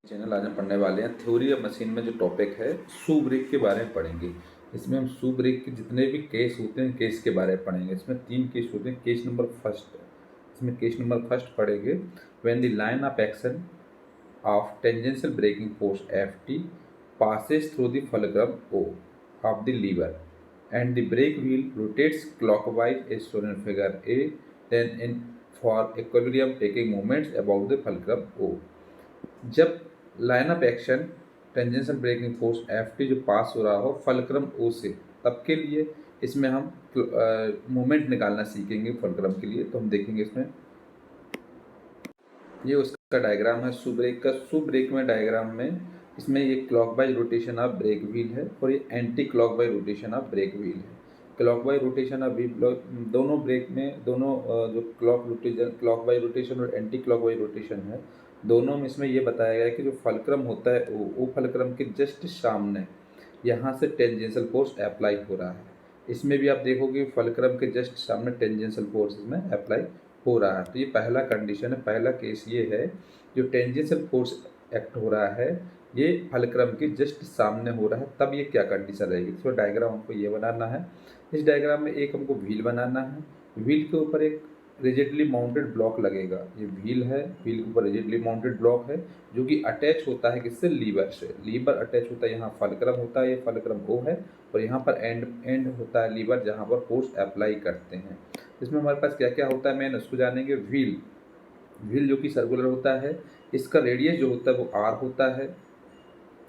Channel आज हम पढ़ने वाले हैं थ्योरी ऑफ मशीन में जो टॉपिक है शू ब्रेक के बारे में पढ़ेंगे। इसमें हम शू ब्रेक के जितने भी केस होते हैं केस के बारे में पढ़ेंगे। इसमें 3 केस होते हैं। केस नंबर फर्स्ट, इसमें केस नंबर फर्स्ट पढ़ेंगे। When the line of action of tangential braking force Ft passes through the fulcrum O of the lever and the brake wheel rotates clockwise as shown in figure A, then in for equilibrium taking moments above the fulcrum O। जब line of action tangential braking force Ft जो पास हो रहा हो fulcrum O से, तब के लिए इसमें हम मोमेंट निकालना सीखेंगे फलक्रम के लिए। तो हम देखेंगे इसमें ये उसका डायग्राम है शू ब्रेक का। शू ब्रेक में डायग्राम में इसमें ये clockwise rotation of brake wheel है और ये anti clockwise rotation of brake wheel है। क्लॉकवाइज रोटेशन ऑफ व्हील दोनों ब्रेक में दोनों जो क्लॉकवाइज रोटेशन और एंटी क्लॉकवाइज रोटेशन है, दोनों में इसमें ये बताया गया है कि जो फलक्रम होता है वो फलक्रम के जस्ट सामने यहाँ से टेंजेंशियल फोर्स अप्लाई हो रहा है। इसमें भी आप देखोगे फलक्रम के जस्ट सामने टेंजेंशियल फोर्स इसमें अप्लाई हो रहा है। तो ये पहला कंडीशन है, पहला केस ये है जो टेंजेंशियल फोर्स एक्ट हो रहा है ये फलक्रम के जस्ट सामने हो रहा है, तब ये क्या कंडीशन रहेगी। तो डायग्राम हमको ये बनाना है। इस डायग्राम में एक हमको व्हील बनाना है। व्हील के ऊपर एक रिजिडली माउंटेड ब्लॉक लगेगा। ये व्हील है, व्हील के ऊपर रिजिडली माउंटेड ब्लॉक है जो कि अटैच होता है किससे, लीवर से। लीवर अटैच होता है, यहाँ फलक्रम होता है, ये फलक्रम O है और यहाँ पर एंड होता है लीवर जहाँ पर फोर्स अप्लाई करते हैं। इसमें हमारे पास क्या क्या होता है मेन उसको जानेंगे। व्हील जो कि सर्कुलर होता है, इसका रेडियस जो होता है वो R होता है।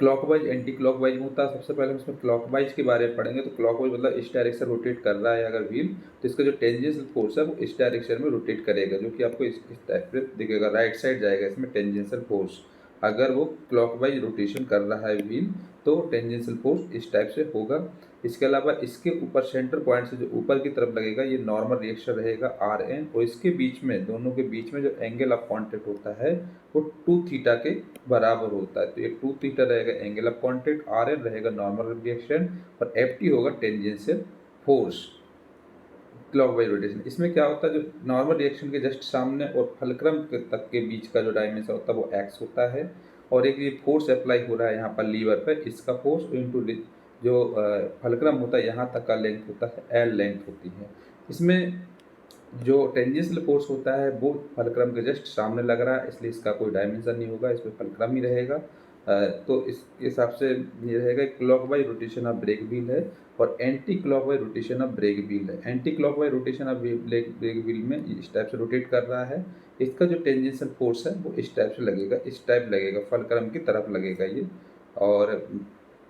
क्लॉकवाइज एंटी क्लॉकवाइज होता है। सबसे पहले हम इसमें क्लॉकवाइज के बारे में पढ़ेंगे। तो क्लॉकवाइज मतलब इस डायरेक्शन रोटेट कर रहा है अगर व्हील, तो इसका जो टेंजेंशियल फोर्स है वो इस डायरेक्शन में रोटेट करेगा, जो कि आपको इस टाइप पे दिखेगा, राइट साइड जाएगा इसमें टेंजेंशियल फोर्स। अगर वो क्लॉकवाइज रोटेशन कर रहा है व्हील तो टेंजेंशियल फोर्स इस टाइप से होगा। इसके अलावा इसके ऊपर सेंटर पॉइंट से जो ऊपर की तरफ लगेगा ये नॉर्मल रिएक्शन रहेगा Rn, और इसके बीच में दोनों के बीच में जो एंगल ऑफ कॉन्टैक्ट होता है वो 2 थीटा के बराबर होता है। तो ये 2 थीटा रहेगा एंगल ऑफ कॉन्टैक्ट, Rn रहेगा नॉर्मल रिएक्शन और Ft होगा टेंजेंशियल फोर्स क्लॉकवाइज रोटेशन। इसमें क्या होता है जो नॉर्मल रिएक्शन के जस्ट सामने और फलक्रम तक के बीच का जो डायमेंशन होता है वो x होता है, और एक ये फोर्स अप्लाई हो रहा है यहाँ पर लीवर पर, इसका फोर्स इंटू जो फलक्रम होता है यहाँ तक का लेंथ होता है L लेंथ होती है। इसमें जो टेंजेंशियल फोर्स होता है वो फलक्रम के जस्ट सामने लग रहा है, इसलिए इसका कोई डायमेंशन नहीं होगा, इसमें फलक्रम ही रहेगा। तो इस हिसाब से ये रहेगा clockwise rotation of brake wheel है और anti clockwise rotation of brake wheel है। Anti clockwise rotation of brake wheel में इस टाइप से रोटेट कर रहा है। इसका जो टेंजेंशियल फोर्स है वो इस टाइप से लगेगा, इस टाइप लगेगा, फलक्रम की तरफ लगेगा ये। और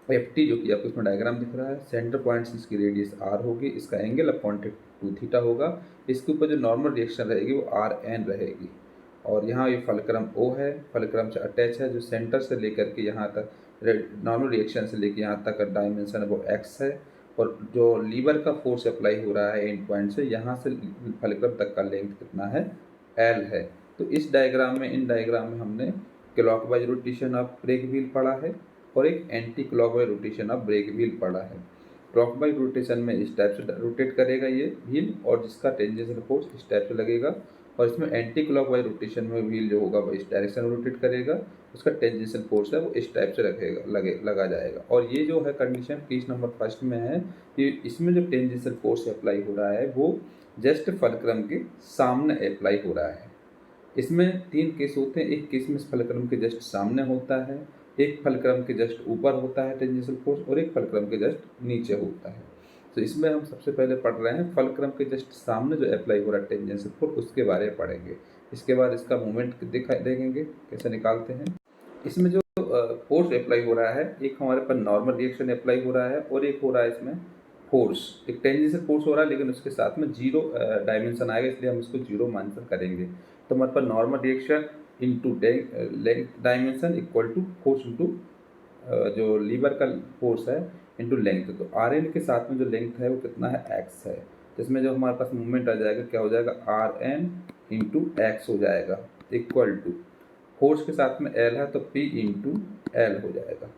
Ft जो कि आपको इसमें डायग्राम दिख रहा है, सेंटर पॉइंट से इसकी रेडियस R होगी, इसका एंगल ऑफ कॉन्टैक्ट 2 थीटा होगा। इसके ऊपर जो नॉर्मल रिएक्शन रहेगी वो Rn रहेगी, और यहाँ ये फलक्रम O है, फलक्रम से अटैच है, जो सेंटर से लेकर के यहाँ तक नॉर्मल रिएक्शन से लेकर यहाँ तक का डायमेंशन है वो x है, और जो लीवर का फोर्स अप्लाई हो रहा है एंड पॉइंट से यहाँ से फलक्रम तक का लेंथ कितना है, L है। तो इस डायग्राम में, इन डायग्राम में हमने clockwise rotation of brake wheel पढ़ा है और एक anti clockwise rotation of brake wheel पढ़ा है। क्लॉकवाइज रोटेशन में इस टाइप से रोटेट करेगा ये व्हील और जिसका टेंजेंशियल फोर्स इस टाइप से लगेगा, और इसमें एंटी क्लॉकवाइज रोटेशन में व्हील जो होगा वो इस डायरेक्शन में रोटेट करेगा, उसका टेंजेंशियल फोर्स है वो इस टाइप से रखेगा, लगा जाएगा। और ये जो है कंडीशन केस नंबर फर्स्ट में है कि इसमें जो टेंजेंशियल फोर्स अप्लाई हो रहा है वो जस्ट फलक्रम के सामने अप्लाई हो रहा है। इसमें 3 केस होते हैं। एक केस में फलक्रम के जस्ट सामने होता है, एक फलक्रम के जस्ट ऊपर होता है टेंजेंशियल फोर्स, और एक फलक्रम के जस्ट नीचे होता है। तो इसमें हम सबसे पहले पढ़ रहे हैं फलक्रम के जस्ट सामने जो अप्लाई हो रहा है टेंजेंशियल फोर्स, उसके बारे में पढ़ेंगे। इसके बाद इसका मूवमेंट देखेंगे कैसे निकालते हैं। इसमें जो फोर्स अप्लाई हो रहा है, एक हमारे पास नॉर्मल रिएक्शन अप्लाई हो रहा है और एक हो रहा है इसमें फोर्स, एक टेंजेंशियल फोर्स हो रहा है लेकिन उसके साथ में जीरो डायमेंशन आएगा, इसलिए हम इसको जीरो मेंशन करेंगे। तो हमारे पास normal reaction into length dimension equal to force into जो लीवर का फोर्स है इंटू लेंथ। तो Rn के साथ में जो लेंथ है वो कितना है, x है। तो इसमें जो हमारे पास मूवमेंट आ जाएगा क्या हो जाएगा, Rn इंटू एक्स हो जाएगा, इक्वल टू फोर्स के साथ में L है तो P इंटू एल हो जाएगा।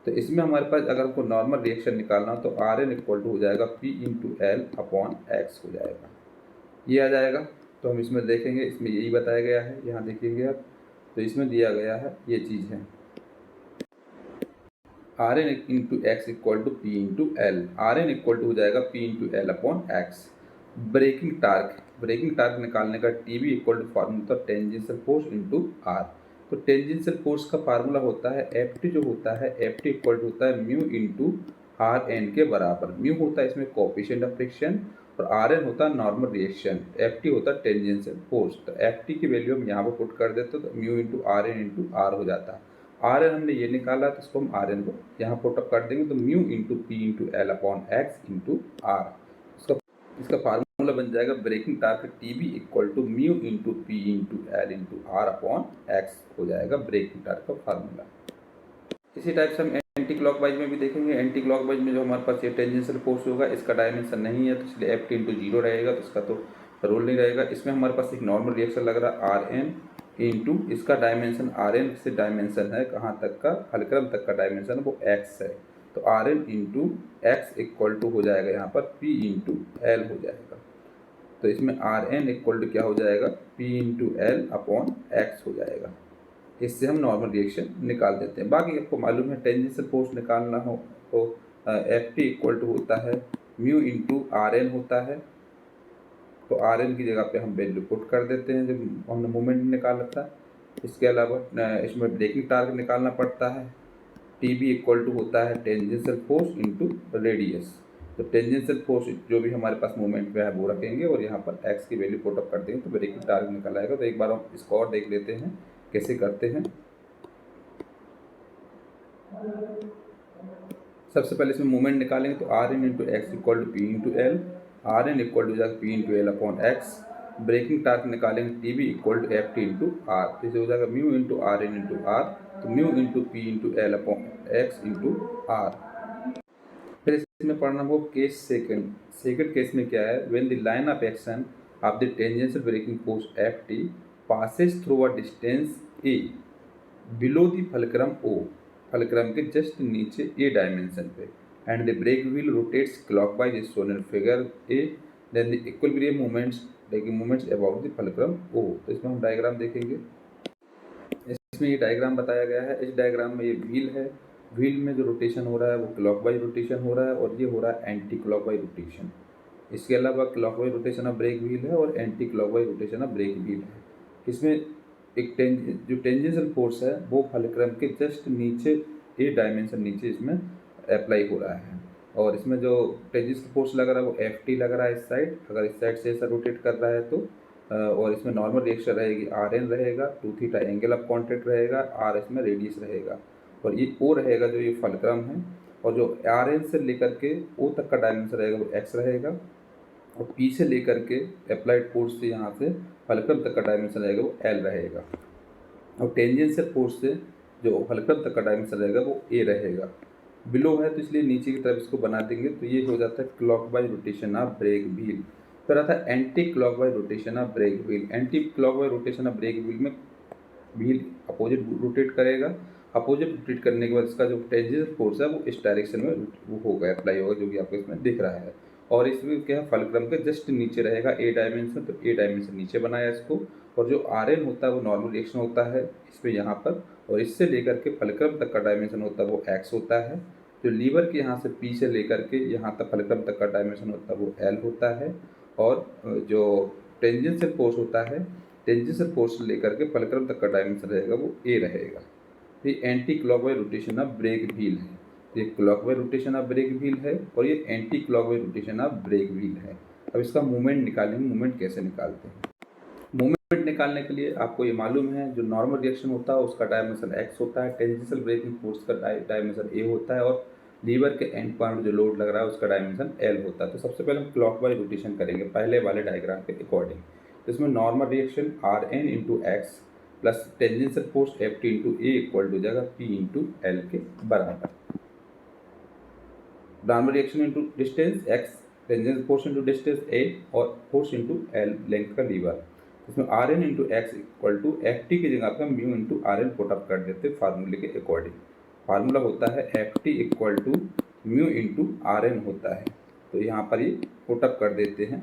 तो इसमें हमारे पास अगर हमको नॉर्मल रिएक्शन निकालना हो तो Rn इक्वल टू हो जाएगा P into L upon X हो जाएगा, ये आ जाएगा। तो हम इसमें देखेंगे, इसमें यही बताया गया है, यहाँ देखेंगे आप, तो इसमें दिया गया है ये चीज़ है। R N into X equal to P into L. R N equal to हो जाएगा P into L upon X. Braking torque निकालने का T B equal to formula होता है टेंजेंशियल फोर्स इंटू आर। तो टेंजेंशियल फोर्स का formula होता है एफ टी, जो होता है एफ टी इक्वल टू होता है म्यू इंटू आर एन के बराबर। म्यू होता है इसमें कोएफिशिएंट ऑफ फ्रिक्शन और आर एन होता है नॉर्मल रिएक्शन, एफ टी होता है टेंजेंशियल फोर्स। तो एफ टी की वैल्यू हम यहाँ पर पुट कर देते तो mu into R N into R हो जाता है। आर एन हमने ये निकाला तो इसको हम आर एन को यहाँ पुट अप कर देंगे तो mu into P into L upon X into R. इसका फार्मूला बन जाएगा braking torque T B equal to mu into P into L into R upon X हो जाएगा ब्रेकिंग टार्क का फार्मूला। इसी टाइप से हम एंटी क्लॉकवाइज में भी देखेंगे। एंटी क्लॉकवाइज में जो हमारे पास ये टेंजेंशियल फोर्स होगा इसका डायमेंशन नहीं है तो इसलिए एफ टी इंटू जीरो रहेगा, तो इसका तो रोल नहीं रहेगा। इसमें हमारे पास एक नॉर्मल रिएक्शन लग रहा है आर एन इंटू इसका डायमेंशन आर एन से डायमेंशन है कहाँ तक का, फलक्रम तक का डायमेंशन वो एक्स है। तो R N into X equal to हो जाएगा यहाँ पर पी इंटू एल हो जाएगा। तो इसमें आर एन इक्वल टू क्या हो जाएगा P into L upon X हो जाएगा। इससे हम नॉर्मल रिएक्शन निकाल देते हैं। बाकी आपको मालूम है टेंजेंशियल फोर्स निकालना हो तो एफ टी इक्वल टू होता है म्यू इंटू आर एन होता है। तो आर एन की जगह पे हम वैल्यू पुट कर देते हैं जब हमने मोमेंट निकाला था। इसके अलावा इसमें ब्रेकिंग टार्क निकालना पड़ता है। टी बी इक्वल टू होता है टेंजेंशियल फोर्स इंटू रेडियस। तो टेंजेंशियल फोर्स जो भी हमारे पास मोमेंट में है वो रखेंगे और यहाँ पर एक्स की वैल्यू पुट अप कर देंगे तो ब्रेकिंग टार्क निकल आएगा। तो एक बार हम इसको और देख लेते हैं कैसे करते हैं। सबसे पहले इसमें मोमेंट निकालेंगे तो R N into X equal to P into L. R N equal to हो जाएगा P into L upon X. Braking torque निकालेंगे T B equal to F T into R. तो इसे हो जाएगा mu into R N into R, तो mu into P into L upon X into R. फिर इसमें पढ़ना वो केस सेकंड केस में क्या है, when the line of action of the tangential braking force F T passes through a distance A below the fulcrum O, fulcrum के just नीचे A dimension पे, and the brake wheel rotates clockwise is shown in figure A, then the equilibrium movements about the fulcrum O. तो इसमें हम diagram देखेंगे। इसमें ये diagram बताया गया है। इस डायग्राम में ये व्हील है, व्हील में जो रोटेशन हो रहा है वो क्लॉकवाइज रोटेशन हो रहा है और ये हो रहा है एंटी क्लॉकवाइज रोटेशन। इसके अलावा clockwise rotation of brake wheel है और anti clockwise rotation of brake wheel है। इसमें एक जो टेंजेंशियल फोर्स है वो फलक्रम के जस्ट नीचे ए डायमेंशन नीचे इसमें अप्लाई हो रहा है और इसमें जो टेंजेंशियल फोर्स लग रहा है वो एफ टी लग रहा है इस साइड, अगर इस साइड से ऐसा रोटेट कर रहा है तो और इसमें नॉर्मल रिएक्शन रहेगी आर एन रहेगा, two theta angle of contact रहेगा, आर इसमें रेडियस रहेगा और ये ओ रहेगा जो ये फलक्रम है, और जो आर एन से लेकर के ओ तक का डायमेंशन रहेगा वो एक्स रहेगा और पी से लेकर के अप्लाइड फोर्स से यहाँ से फलक्रम तक का डायमेंशन रहेगा वो एल रहेगा और टेंजेंशियल फोर्स से जो फलक्रम तक का डायमेंशन रहेगा वो ए रहेगा। बिलो है तो इसलिए नीचे की तरफ इसको बना देंगे तो ये हो जाता है clockwise rotation of brake wheel. फिर आता है anti clockwise rotation of brake wheel. Anti clockwise rotation of brake wheel में व्हील अपोजिट रोटेट करेगा। अपोजिट रोटेट करने के बाद इसका जो टेंजेंशियल फोर्स है वो इस डायरेक्शन में वो होगा अप्लाई होगा, जो कि आपको इसमें दिख रहा है। और इसमें क्या है फलक्रम के जस्ट नीचे रहेगा ए डायमेंशन, तो ए डायमेंशन नीचे बनाया इसको, और जो आर एन होता है वो नॉर्मल रिएक्शन होता है इसमें यहाँ पर, और इससे लेकर के फलक्रम तक का डायमेंशन होता है वो एक्स होता है। जो लीवर के यहाँ से पी से लेकर के यहाँ तक फलक्रम तक का डायमेंशन होता है वो एल होता है, और जो टेंजेंशियल फोर्स होता है टेंजेंशियल फोर्स लेकर के फलक्रम तक का डायमेंशन रहेगा वो ए रहेगा। ये anti clockwise rotation of brake wheel है। ये clockwise rotation of brake wheel है और ये anti clockwise rotation of brake wheel है। अब इसका मूवमेंट निकालेंगे। मूवमेंट कैसे निकालते हैं? मूवमेंट निकालने के लिए आपको ये मालूम है जो नॉर्मल रिएक्शन होता है उसका डायमेंशन एक्स होता है, टेंजेंशियल ब्रेकिंग फोर्स का डायमेंशन ए होता है, और लीवर के एंड पॉइंट जो लोड लग रहा है उसका डायमेंशन एल होता है। तो सबसे पहले हम क्लॉकवाइज रोटेशन करेंगे पहले वाले डायग्राम के अकॉर्डिंग। तो इसमें normal reaction R N into X plus tangential force F T into A equal to जाएगा पी इंटू एल के बराबर। Normal reaction into distance X, tangential force into distance A, और फोर्स इंटू एल लेंथ का lever. इसमें R N into X equal to F T की जगह पर mu into R N put up कर देते फार्मूले के अकॉर्डिंग। फार्मूला होता है F T equal to mu into R N होता है। तो यहाँ पर ये पुट अप कर देते हैं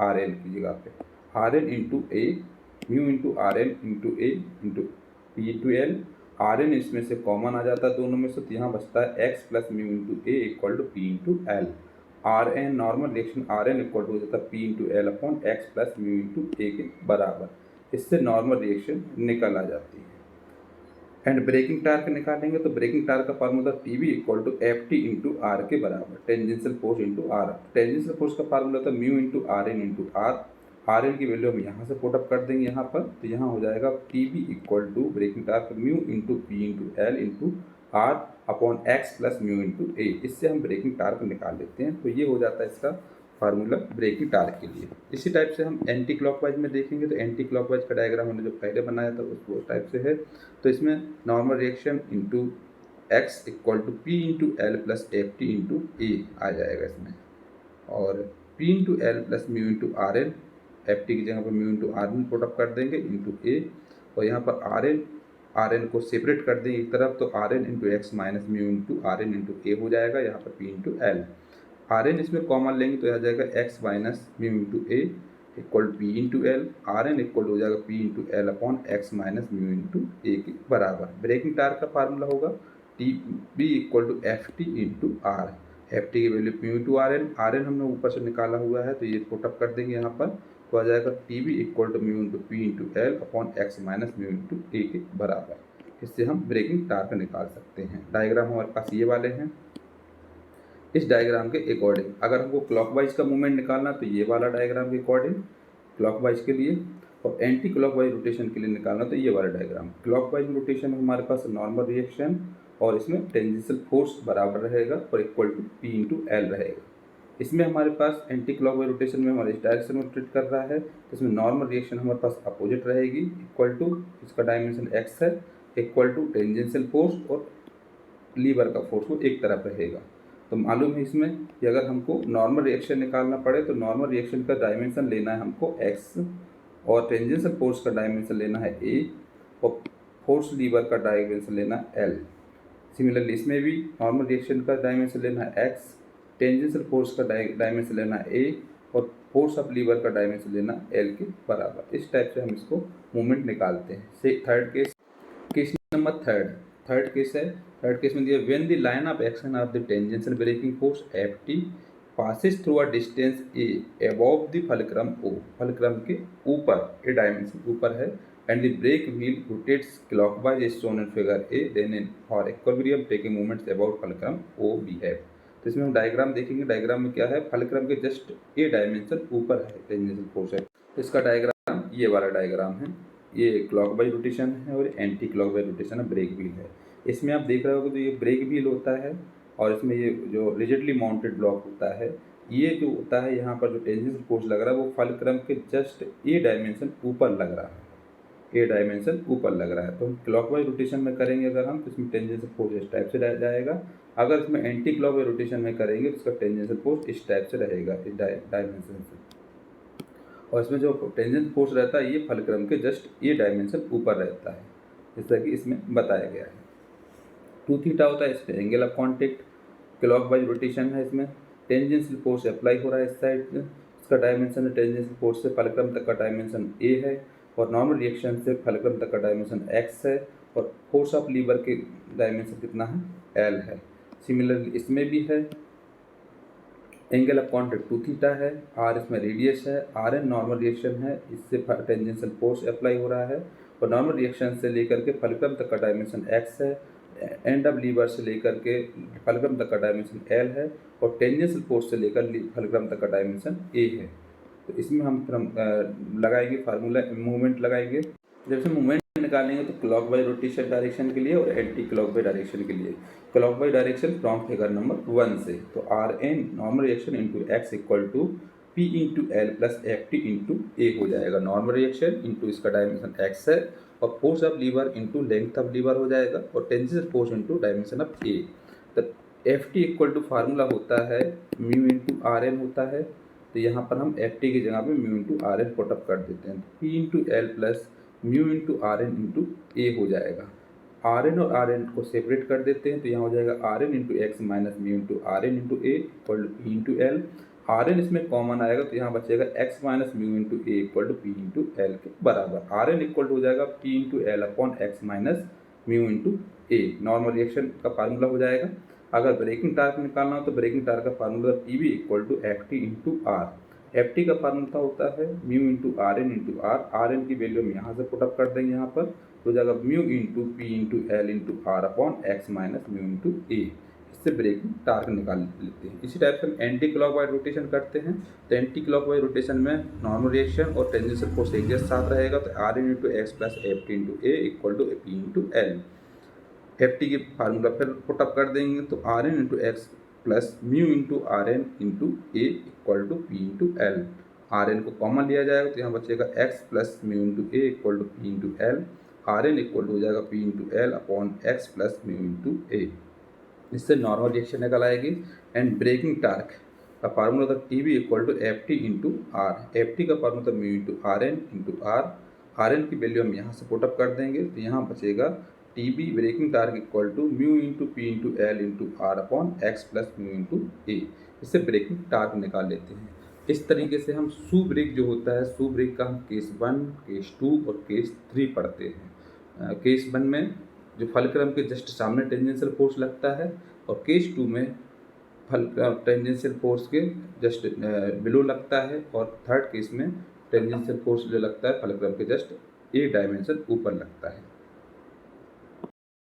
आर एन की जगह पे, R N into A mu into R N into A into P into L, R N इसमें से कॉमन आ जाता है दोनों में से, तो यहाँ बचता है X plus mu into A equal to P into L. R N normal reaction R N equal to हो जाता है P into L upon X plus mu into A के बराबर। इससे नॉर्मल रिएक्शन निकल आ जाती है। एंड ब्रेकिंग टार्क निकालेंगे तो ब्रेकिंग टार्क का formula T B equal to F T into R के बराबर, tangential force into R. Tangential force का फार्मूला था mu into R N into R. R N की वैल्यू हम यहाँ से पुट अप कर देंगे यहाँ पर, तो यहाँ हो जाएगा T B equal to braking torque mu into P into L into R upon X plus mu into A. इससे हम ब्रेकिंग टार्क निकाल लेते हैं। तो ये हो जाता है इसका फार्मूला ब्रेकिंग टार्क के लिए। इसी टाइप से हम एंटी क्लॉकवाइज में देखेंगे, तो एंटी क्लॉकवाइज का डायग्राम हमने जो पहले बनाया था उस टाइप से है। तो इसमें normal reaction into X equal to P into L plus F T into A आ जाएगा इसमें, और P into L plus mu into R N, F T की जगह पर mu into R N put up कर देंगे इंटू ए, और यहाँ पर आर एन को सेपरेट कर देंगे एक तरफ, तो R N into X minus mu into R N into A हो जाएगा, यहाँ पर P into L. R N इसमें कॉमन लेंगे तो यह आ जाएगा X minus mu into A equal P into L. R N equal हो जाएगा P into L upon X minus mu into A के बराबर। ब्रेकिंग टार्क का फार्मूला होगा T B equal to F T into R. F T की value P into R N हमने ऊपर से निकाला हुआ है, तो ये पुटअप कर देंगे यहाँ पर, तो आ जाएगा T B equal to mu into P into L upon X minus mu into A के बराबर। इससे हम ब्रेकिंग टार्क निकाल सकते हैं। डायग्राम हमारे पास ये वाले हैं। इस डायग्राम के अकॉर्डिंग अगर हमको क्लॉकवाइज का मूवमेंट निकालना तो ये वाला डायग्राम के अकॉर्डिंग क्लॉकवाइज के लिए, और एंटी क्लॉकवाइज रोटेशन के लिए निकालना तो ये वाला डायग्राम। क्लॉकवाइज रोटेशन में हमारे पास नॉर्मल रिएक्शन और इसमें टेंजेंशियल फोर्स बराबर रहेगा और equal to P into L रहेगा। इसमें हमारे पास एंटी क्लॉकवाइज रोटेशन में हमारे इस डायरेक्शन में रोटेट कर रहा है, तो इसमें नॉर्मल रिएक्शन हमारे पास अपोजिट रहेगी, इक्वल टू इसका डायमेंशन एक्स है, इक्वल टू टेंजेंशियल फोर्स और लीवर का फोर्स वो एक तरफ रहेगा। तो मालूम है इसमें कि अगर हमको नॉर्मल रिएक्शन निकालना पड़े तो नॉर्मल रिएक्शन का डायमेंशन लेना है हमको x, और टेंजेंशियल फोर्स का डायमेंशन लेना है a, और फोर्स लीवर का डायमेंशन लेना है l। सिमिलरली इसमें भी नॉर्मल रिएक्शन का डायमेंशन लेना है x, टेंजेंशियल फोर्स का डायमेंशन लेना है a, और फोर्स ऑफ लीवर का डायमेंशन लेना l के बराबर। इस टाइप से हम इसको मूवमेंट निकालते हैं। से third case number third case है। थर्ड केस में दिया when the line of action of the tangential braking force F T passes through a distance A above the fulcrum O, fulcrum के ऊपर, ए डायमेंशन ऊपर है, and the brake wheel rotates clockwise is shown in figure A, then in for equilibrium taking movements about fulcrum O we have. तो इसमें हम diagram देखेंगे। Diagram में क्या है, फलक्रम के जस्ट ए डायमेंशन ऊपर है टेंजेंशियल फोर्स है। तो इसका डायग्राम ये वाला डायग्राम है। ये क्लॉकवाइज रोटेशन है और एंटी क्लॉकवाइज रोटेशन है, ब्रेक व्हील है। इसमें आप देख रहे हो तो ये ब्रेक व्हील होता है, और इसमें ये जो रिजिडली माउंटेड ब्लॉक होता है, ये जो होता है यहाँ पर जो टेंजेंशियल फोर्स लग रहा है वो फलक्रम के जस्ट ए डायमेंशन ऊपर लग रहा है, ए डायमेंशन ऊपर लग रहा है। तो हम क्लॉकवाइज रोटेशन में करेंगे अगर हम, तो इसमें टेंजेंशियल फोर्स इस टाइप से जाएगा। अगर इसमें एंटी क्लॉकवाइज रोटेशन में करेंगे तो इसका टेंजेंशियल फोर्स इस टाइप से रहेगा, इस डायमेंशन से। और इसमें जो टेंजेंशियल फोर्स रहता है ये फलक्रम के जस्ट ए डायमेंशन ऊपर रहता है, जैसा कि इसमें बताया गया है। 2 थीटा होता है, इसमें angle of contact. Clockwise rotation है, इसमें टेंजेंशियल फोर्स अप्लाई हो रहा है इस साइड से, इसका डायमेंशन है टेंजेंशियल फोर्स से फलक्रम तक का डायमेंशन ए है, और नॉर्मल रिएक्शन से फलक्रम तक का डायमेंशन एक्स है, और फोर्स ऑफ लीवर के डायमेंशन कितना है, एल है। सिमिलरली इसमें भी है, एंगल ऑफ कॉन्टेक्ट 2 थीटा है, आर इसमें रेडियस है, आर एन नॉर्मल रिएक्शन है, इससे टेंजेंशियल फोर्स अप्लाई हो रहा है, और नॉर्मल रिएक्शन से लेकर के फलक्रम तक का डायमेंशन एक्स है, एंड ऑफ लीवर से लेकर के फलक्रम तक का डायमेंशन एल है, और टेंजेंशियल फोर्स से लेकर फलक्रम तक का डायमेंशन ए है। तो इसमें हम लगाएंगे फार्मूला, मूवमेंट लगाएंगे। जैसे मूवमेंट निकालेंगे तो क्लॉकवाइज रोटेशन डायरेक्शन के लिए और एंटी क्लॉकवाइज डायरेक्शन के लिए। Clockwise direction from figure number 1 से, तो R N normal reaction into X equal to P into L plus F T into A हो जाएगा। नॉर्मल रिएक्शन इंटू इसका डायमेंशन एक्स है, और force of lever into length of lever हो जाएगा, और tangential force into dimension of A. तो F T equal to formula होता है म्यू इंटू आर एन होता है, तो यहाँ पर हम एफ टी की जगह पे mu into R N put up कर देते हैं। P into L plus mu into R N into A हो जाएगा। आर एन और आर एन को सेपरेट कर देते हैं, तो यहाँ हो जाएगा R N into X minus mu into R N into A equal to P into L. R N इसमें कॉमन आएगा, तो यहाँ बचेगा X minus mu into A equal to P into L के बराबर। आर एन इक्वल टू हो जाएगा P into L upon X minus mu into A normal reaction का फार्मूला हो जाएगा। अगर ब्रेकिंग टार्क निकालना हो तो ब्रेकिंग टार्क का formula T B equal to F T into R. F T का फार्मूला होता है mu into R N into R. R N की वैल्यू हम यहाँ से पुटअप कर देंगे, यहाँ पर हो जाएगा mu into P into L into R upon X minus mu into A. इससे ब्रेकिंग टार्क निकाल लेते हैं। इसी टाइप से हम एंटी क्लॉकवाइज रोटेशन करते हैं। तो एंटी क्लॉकवाइज रोटेशन में नॉर्मल रिएक्शन और टेंजेंशियल फोर्स एक जैसा साथ रहेगा। तो R N into X plus F T into A equal to P into L. F T की फार्मूला फिर पुटअप कर देंगे तो R N into X plus mu into R N into A equal to P into L. R N को common लिया जाएगा तो यहाँ बचेगा X plus mu into A equal to P into L. R N equal to हो जाएगा P into L upon X plus mu into A. इससे normal reaction निकल आएगी। एंड ब्रेकिंग टार्क का फार्मूला था T B equal to F T into R. F T का formula था mu into R N into R. R N की value हम यहाँ से पुटअप कर देंगे तो यहाँ बचेगा T B braking torque equal to mu into P into L into R upon X plus mu into A. इससे ब्रेकिंग टार्क निकाल लेते हैं। इस तरीके से हम सू ब्रेक जो होता है, सू ब्रेक का हम केस 1, केस 2 और केस 3 पढ़ते हैं। केस 1 में जो फलक्रम के जस्ट सामने टेंजेंशियल फोर्स लगता है और केस 2 में टेंजेंशियल फोर्स के जस्ट बिलो लगता है और थर्ड केस में टेंजेंशियल फोर्स जो लगता है फलक्रम के जस्ट एक डायमेंशन ऊपर लगता है।